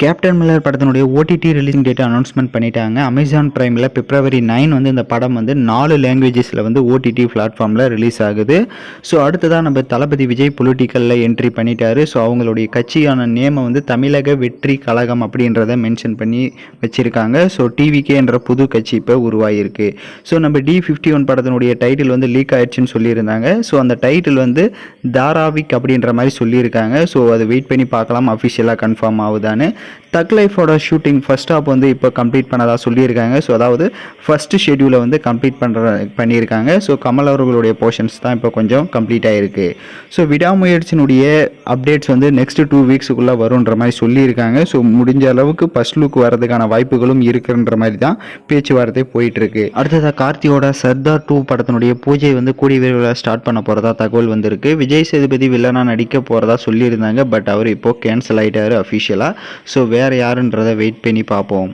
Captain Miller படத்தினுடைய OTT releasing date announcement பண்ணிட்டாங்க. Amazon பிரைமில் பிப்ரவரி 9 வந்து இந்த படம் வந்து 4 லாங்குவேஜஸில் வந்து ஓடிடி பிளாட்ஃபார்மில் ரிலீஸ் ஆகுது. ஸோ அடுத்ததாக நம்ம தளபதி விஜய் பொலிட்டிக்கலில் என்ட்ரி பண்ணிட்டாரு. ஸோ அவங்களுடைய கட்சியான நேமை வந்து தமிழக வெற்றி கழகம் அப்படின்றத மென்ஷன் பண்ணி வச்சுருக்காங்க. ஸோ டிவிகே என்ற புது கட்சி இப்போ உருவாகிருக்கு. ஸோ நம்ம D51 படத்தினுடைய டைட்டில் வந்து லீக் ஆயிடுச்சுன்னு சொல்லியிருந்தாங்க. ஸோ அந்த டைட்டில் வந்து தாராவிக் அப்படின்ற மாதிரி சொல்லியிருக்காங்க. ஸோ அதை வெயிட் பண்ணி பார்க்கலாம் அஃபிஷியலாக கன்ஃபார்ம் ஆகுதான்னு. தக் லைஃபோட ஷூட்டிங் ஃபர்ஸ்ட் ஹாப் வந்து இப்போ கம்ப்ளீட் பண்ணதாக சொல்லியிருக்காங்க. ஸோ அதாவது ஃபர்ஸ்ட் ஷெட்யூலை வந்து கம்ப்ளீட் பண்ணியிருக்காங்க. ஸோ கமல் அவர்களுடைய போர்ஷன்ஸ் தான் இப்போ கொஞ்சம் கம்ப்ளீட் ஆகிருக்கு. ஸோ விடாமுயற்சியினுடைய அப்டேட்ஸ் வந்து நெக்ஸ்ட் 2 வீக்ஸுக்குள்ளே வருன்ற மாதிரி சொல்லியிருக்காங்க. ஸோ முடிஞ்ச அளவுக்கு ஃபர்ஸ்ட் லுக் வரதுக்கான வாய்ப்புகளும் இருக்குன்ற மாதிரி தான் பேச்சுவார்த்தை போயிட்டுருக்கு. அடுத்ததாக கார்த்தியோட சர்தார் 2 படத்தினுடைய பூஜை வந்து கூடிய விரைவில் ஸ்டார்ட் பண்ண போகிறதா தகவல் வந்திருக்கு. விஜய் சேதுபதி வில்லனா நடிக்க போகிறதா சொல்லியிருந்தாங்க. பட் அவர் இப்போது கேன்சல் ஆகிட்டாரு அஃபிஷியலாக. ஸோ வேறு யாருன்றதை வெயிட் பண்ணி பார்ப்போம்.